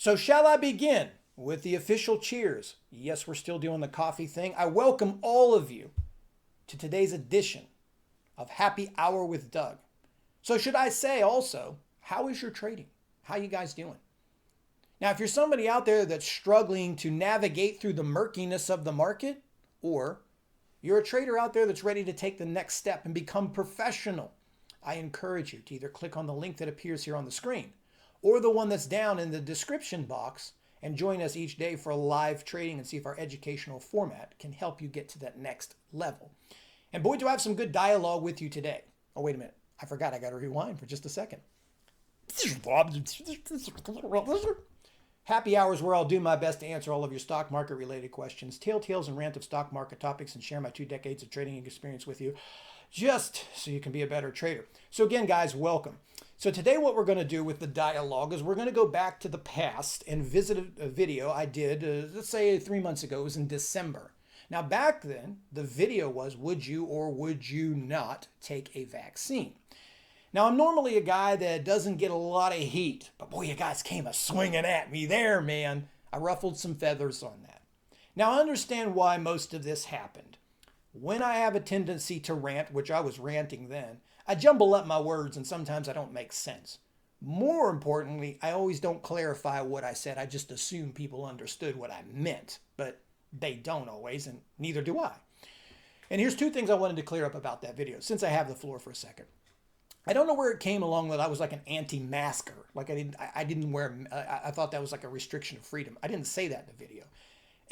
So shall I begin with the official cheers? Yes, we're still doing the coffee thing. I welcome all of you to today's edition of Happy Hour with Doug. So should I say also, how is your trading? How you guys doing? Now, if you're somebody out there that's struggling to navigate through the murkiness of the market, or you're a trader out there that's ready to take the next step and become professional, I encourage you to either click on the link that appears here on the screen or the one that's down in the description box and join us each day for a live trading and see if our educational format can help you get to that next level. And boy, do I have some good dialogue with you today. Oh, wait a minute. I forgot. I got to rewind for just a second. Happy hours where I'll do my best to answer all of your stock market related questions, tales and rant of stock market topics, and share my 2 decades of trading experience with you, just so you can be a better trader. So again, guys, welcome. So today what we're going to do with the dialogue is we're going to go back to the past and visit a video I did, let's say 3 months ago. It was in December. Now back then, the video was, would you or would you not take a vaccine? Now, I'm normally a guy that doesn't get a lot of heat, but boy, you guys came a-swinging at me there, man. I ruffled some feathers on that. Now, I understand why most of this happened. When I have a tendency to rant, which I was ranting then, I jumble up my words and sometimes I don't make sense. More importantly, I always don't clarify what I said. I just assume people understood what I meant, but they don't always, and neither do I. And here's 2 things I wanted to clear up about that video, since I have the floor for a second. I don't know where it came along that I was like an anti-masker. Like I didn't wear, I thought that was like a restriction of freedom. I didn't say that in the video.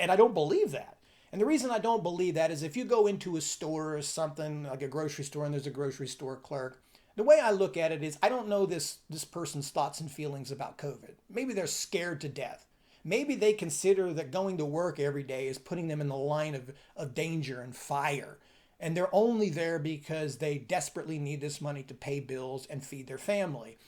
And I don't believe that. And the reason I don't believe that is if you go into a store or something, like a grocery store, and there's a grocery store clerk, the way I look at it is I don't know this person's thoughts and feelings about COVID. Maybe they're scared to death. Maybe they consider that going to work every day is putting them in the line of danger and fire. And they're only there because they desperately need this money to pay bills and feed their family.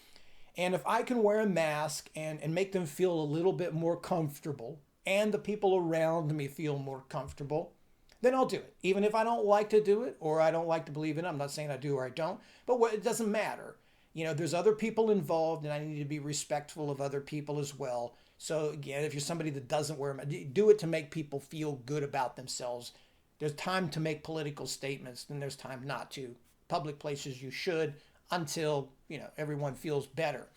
And if I can wear a mask and make them feel a little bit more comfortable, and the people around me feel more comfortable, then I'll do it. Even if I don't like to do it, or I don't like to believe in it. I'm not saying I do or I don't, but it doesn't matter. You know, there's other people involved, and I need to be respectful of other people as well. So again, if you're somebody that doesn't wear them, do it to make people feel good about themselves. There's time to make political statements, and there's time not to. Public places you should, until, you know, everyone feels better.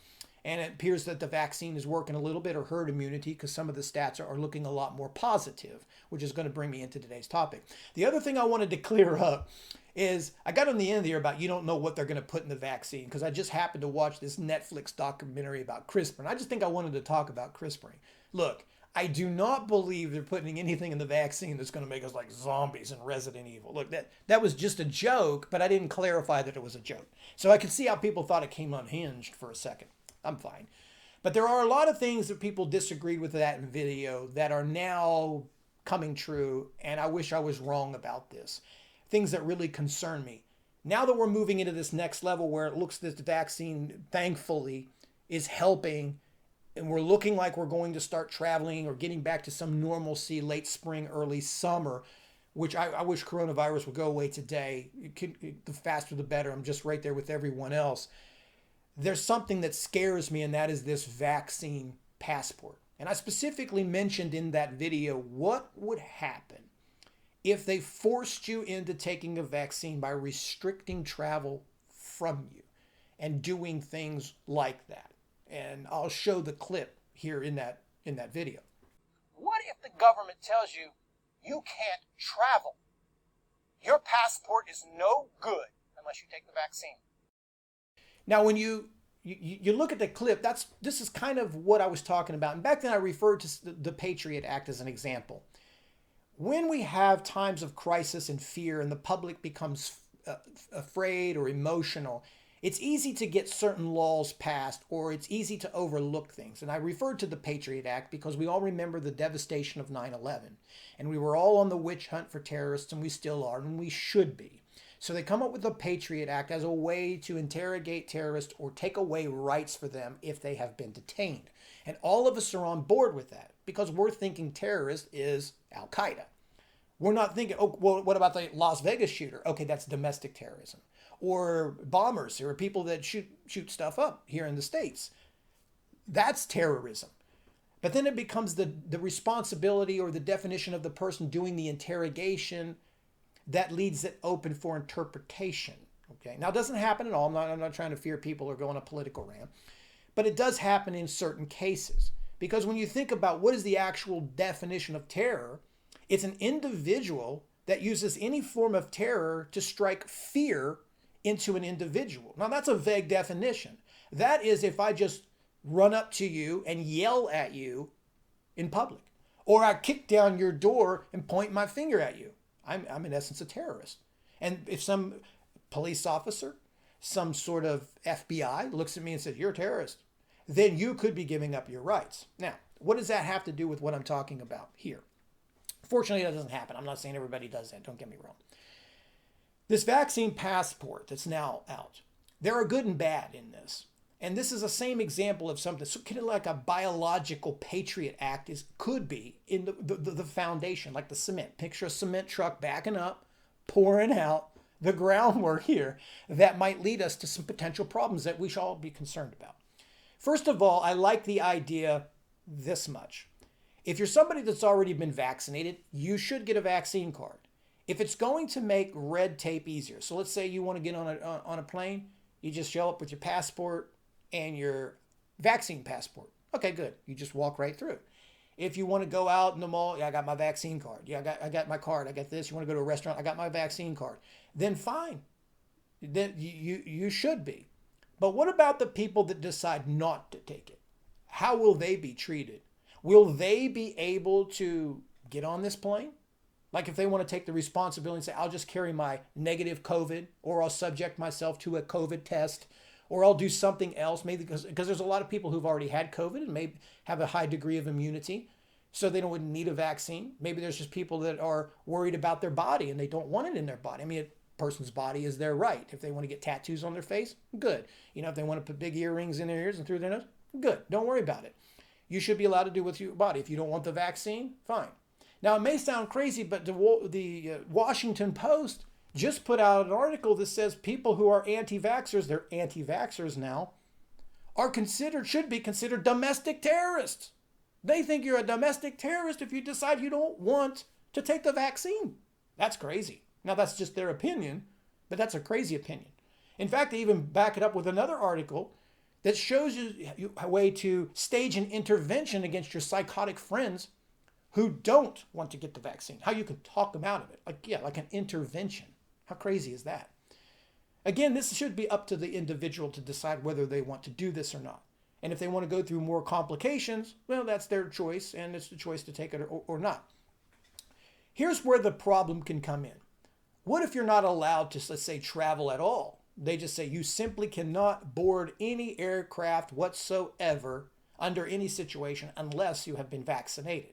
And it appears that the vaccine is working a little bit, or herd immunity, because some of the stats are looking a lot more positive, which is going to bring me into today's topic. The other thing I wanted to clear up is I got on the end here about you don't know what they're going to put in the vaccine, because I just happened to watch this Netflix documentary about CRISPR, and I just think I wanted to talk about CRISPR. Look, I do not believe they're putting anything in the vaccine that's going to make us like zombies in Resident Evil. Look, that was just a joke, but I didn't clarify that it was a joke. So I could see how people thought it came unhinged for a second. I'm fine. But there are a lot of things that people disagreed with that video that are now coming true, and I wish I was wrong about this. Things that really concern me. Now that we're moving into this next level where it looks that the vaccine, thankfully, is helping, and we're looking like we're going to start traveling or getting back to some normalcy late spring, early summer, which I wish coronavirus would go away today. The faster the better. I'm just right there with everyone else. There's something that scares me, and that is this vaccine passport. And I specifically mentioned in that video what would happen if they forced you into taking a vaccine by restricting travel from you and doing things like that. And I'll show the clip here in that video. What if the government tells you you can't travel? Your passport is no good unless you take the vaccine. Now, when you look at the clip, this is kind of what I was talking about. And back then I referred to the Patriot Act as an example. When we have times of crisis and fear and the public becomes afraid or emotional, it's easy to get certain laws passed, or it's easy to overlook things. And I referred to the Patriot Act because we all remember the devastation of 9/11. And we were all on the witch hunt for terrorists, and we still are, and we should be. So they come up with the Patriot Act as a way to interrogate terrorists or take away rights for them if they have been detained. And all of us are on board with that because we're thinking terrorist is Al-Qaeda. We're not thinking, oh, well, what about the Las Vegas shooter? Okay, that's domestic terrorism. Or bombers, or people that shoot stuff up here in the States. That's terrorism. But then it becomes the responsibility or the definition of the person doing the interrogation that leaves it open for interpretation. Okay. Now, it doesn't happen at all. I'm not trying to fear people or go on a political rant, but it does happen in certain cases. Because when you think about what is the actual definition of terror, it's an individual that uses any form of terror to strike fear into an individual. Now, that's a vague definition. That is if I just run up to you and yell at you in public, or I kick down your door and point my finger at you. I'm in essence a terrorist. And if some police officer, some sort of FBI looks at me and says, you're a terrorist, then you could be giving up your rights. Now, what does that have to do with what I'm talking about here? Fortunately, that doesn't happen. I'm not saying everybody does that. Don't get me wrong. This vaccine passport that's now out, there are good and bad in this. And this is the same example of something so kind of like a biological Patriot Act could be in the foundation, like the cement. Picture a cement truck backing up, pouring out the groundwork here that might lead us to some potential problems that we should all be concerned about. First of all, I like the idea this much. If you're somebody that's already been vaccinated, you should get a vaccine card. If it's going to make red tape easier, so let's say you want to get on a plane, you just show up with your passport and your vaccine passport. Okay, good. You just walk right through. If you want to go out in the mall, yeah, I got my vaccine card. Yeah, I got my card. I got this. You want to go to a restaurant, I got my vaccine card. Then fine. Then you should be. But what about the people that decide not to take it? How will they be treated? Will they be able to get on this plane? Like if they want to take the responsibility and say, I'll just carry my negative COVID, or I'll subject myself to a COVID test, or I'll do something else, maybe because there's a lot of people who've already had COVID and may have a high degree of immunity, so they don't need a vaccine. Maybe there's just people that are worried about their body and they don't want it in their body. I mean, a person's body is their right. If they want to get tattoos on their face, good. You know, if they want to put big earrings in their ears and through their nose, good. Don't worry about it. You should be allowed to do with your body. If you don't want the vaccine, fine. Now, it may sound crazy, but the Washington Post just put out an article that says people who are anti-vaxxers, they're anti-vaxxers now, should be considered domestic terrorists. They think you're a domestic terrorist if you decide you don't want to take the vaccine. That's crazy. Now, that's just their opinion, but that's a crazy opinion. In fact, they even back it up with another article that shows you a way to stage an intervention against your psychotic friends who don't want to get the vaccine. How you can talk them out of it. Like an intervention. How crazy is that? Again, this should be up to the individual to decide whether they want to do this or not. And if they want to go through more complications, well, that's their choice, and it's the choice to take it or not. Here's where the problem can come in. What if you're not allowed to, let's say, travel at all? They just say you simply cannot board any aircraft whatsoever under any situation unless you have been vaccinated.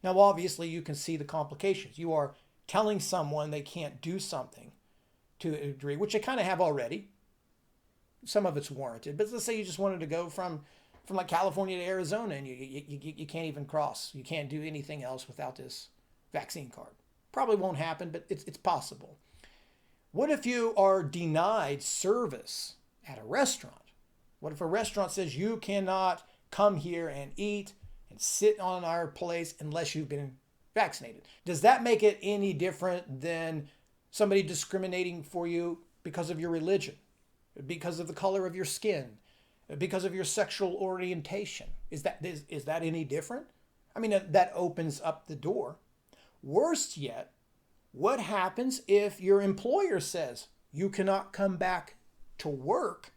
Now, obviously, you can see the complications. You are telling someone they can't do something to a degree, which they kind of have already. Some of it's warranted. But let's say you just wanted to go from like California to Arizona and you can't even cross. You can't do anything else without this vaccine card. Probably won't happen, but it's possible. What if you are denied service at a restaurant? What if a restaurant says you cannot come here and eat and sit on our place unless you've been vaccinated? Does that make it any different than somebody discriminating for you because of your religion, because of the color of your skin, because of your sexual orientation? Is that any different? I mean, that opens up the door. Worse yet, what happens if your employer says you cannot come back to work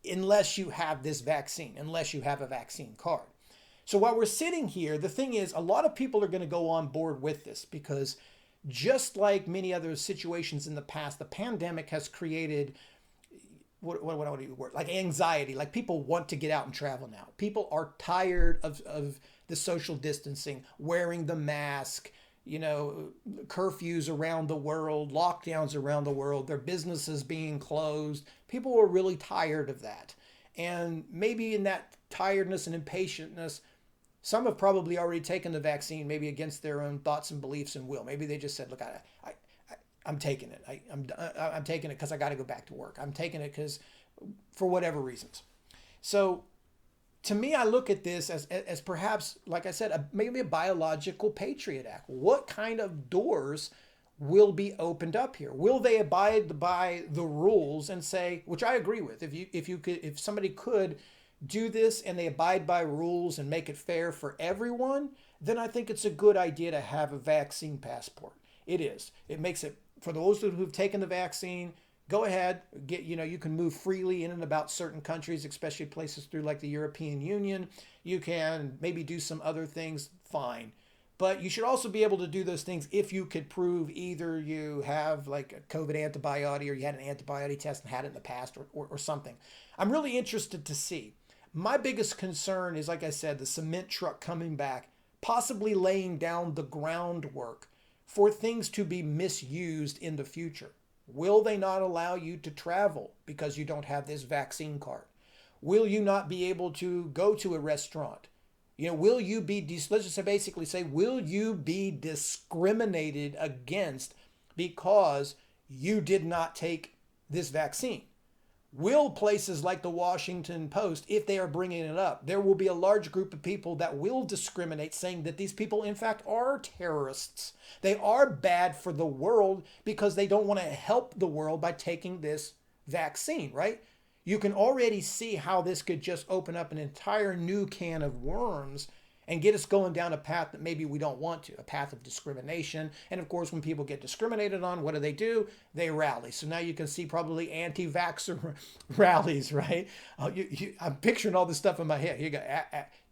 unless you have this vaccine, unless you have a vaccine card? So while we're sitting here, the thing is, a lot of people are going to go on board with this because just like many other situations in the past, the pandemic has created like anxiety. Like people want to get out and travel now. People are tired of the social distancing, wearing the mask, curfews around the world, lockdowns around the world, their businesses being closed. People are really tired of that. And maybe in that tiredness and impatientness, some have probably already taken the vaccine, maybe against their own thoughts and beliefs and will. Maybe they just said, look, I'm taking it. I'm taking it because I got to go back to work. I'm taking it because for whatever reasons. So to me, I look at this as perhaps, like I said, maybe a biological Patriot Act. What kind of doors will be opened up here? Will they abide by the rules and say, which I agree with, if somebody could do this and they abide by rules and make it fair for everyone, then I think it's a good idea to have a vaccine passport. It is. It makes it, for those who've taken the vaccine, go ahead, you can move freely in and about certain countries, especially places through like the European Union. You can maybe do some other things, fine. But you should also be able to do those things if you could prove either you have like a COVID antibody or you had an antibody test and had it in the past or something. I'm really interested to see. My biggest concern is, like I said, the cement truck coming back, possibly laying down the groundwork for things to be misused in the future. Will they not allow you to travel because you don't have this vaccine card? Will you not be able to go to a restaurant? Will you be, let's just basically say, will you be discriminated against because you did not take this vaccine? Will places like the Washington Post, if they are bringing it up, there will be a large group of people that will discriminate, saying that these people, in fact, are terrorists. They are bad for the world because they don't want to help the world by taking this vaccine, right? You can already see how this could just open up an entire new can of worms and get us going down a path that maybe we don't want to, a path of discrimination. And of course, when people get discriminated on, what do? They rally. So now you can see probably anti-vaxxer rallies, right? I'm picturing all this stuff in my head. You got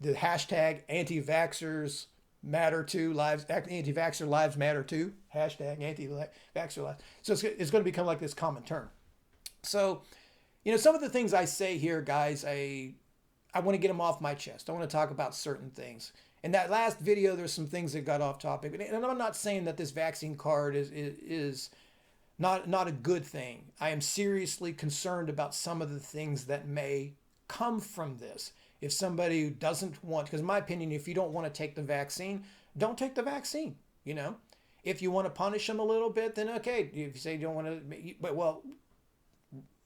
the hashtag anti-vaxxers matter too, anti-vaxxer lives matter too, hashtag anti-vaxxer lives. So it's going to become like this common term. So, some of the things I say here, guys, I want to get them off my chest. I want to talk about certain things. In that last video, there's some things that got off topic. And I'm not saying that this vaccine card is not a good thing. I am seriously concerned about some of the things that may come from this. If somebody doesn't want, because in my opinion, if you don't want to take the vaccine, don't take the vaccine. If you want to punish them a little bit, then okay. If you say you don't want to,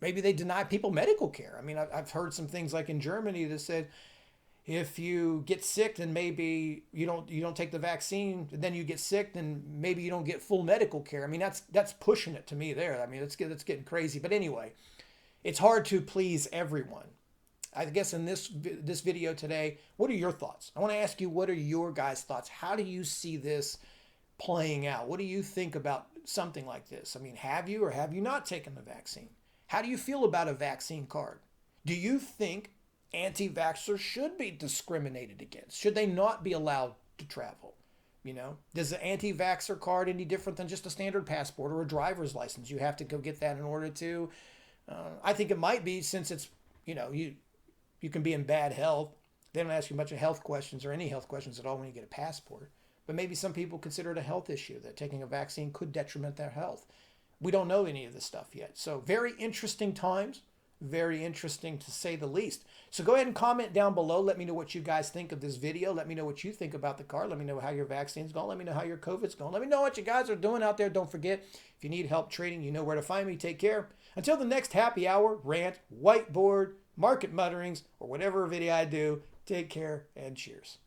maybe they deny people medical care. I mean, I've heard some things like in Germany that said, if you get sick, then maybe you don't take the vaccine, then you get sick, then maybe you don't get full medical care. I mean, that's pushing it to me there. I mean, it's getting crazy. But anyway, it's hard to please everyone. I guess in this video today, what are your thoughts? I want to ask you, what are your guys' thoughts? How do you see this playing out? What do you think about something like this? I mean, have you or have you not taken the vaccine? How do you feel about a vaccine card? Do you think anti-vaxxers should be discriminated against? Should they not be allowed to travel? Does the anti-vaxxer card any different than just a standard passport or a driver's license? You have to go get that in order to, I think it might be, since it's, you can be in bad health. They don't ask you much of health questions or any health questions at all when you get a passport. But maybe some people consider it a health issue, that taking a vaccine could detriment their health. We don't know any of this stuff yet. So very interesting times, very interesting to say the least. So go ahead and comment down below. Let me know what you guys think of this video. Let me know what you think about the card. Let me know how your vaccine's going. Let me know how your COVID's going. Let me know what you guys are doing out there. Don't forget, if you need help trading, you know where to find me. Take care. Until the next happy hour, rant, whiteboard, market mutterings, or whatever video I do, take care and cheers.